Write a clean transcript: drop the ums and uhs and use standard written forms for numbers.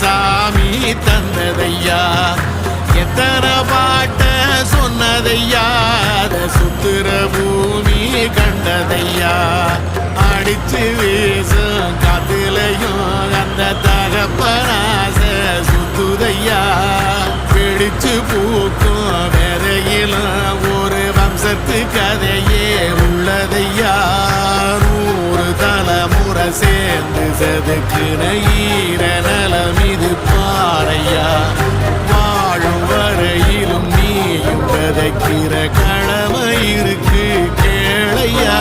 சாமி தந்ததையா எத்தனை பாட்ட சொன்னதையா அத சுத்துற பூமி கண்டதையா அடிச்சு வீசும் காத்துலையும் அந்த தகப்பனாச சுத்துதையா பிடிச்சு பூக்கும் விதையிலும் ஒரு வம்சத்து கதையே உள்ளதையா 100 தலைமுறை சேர்ந்து செதுக்குன ஈர நலம் இது பாறையா வாழும் வரையிலும் நீயும் விதைக்கிற கடமை இருக்கு கேளையா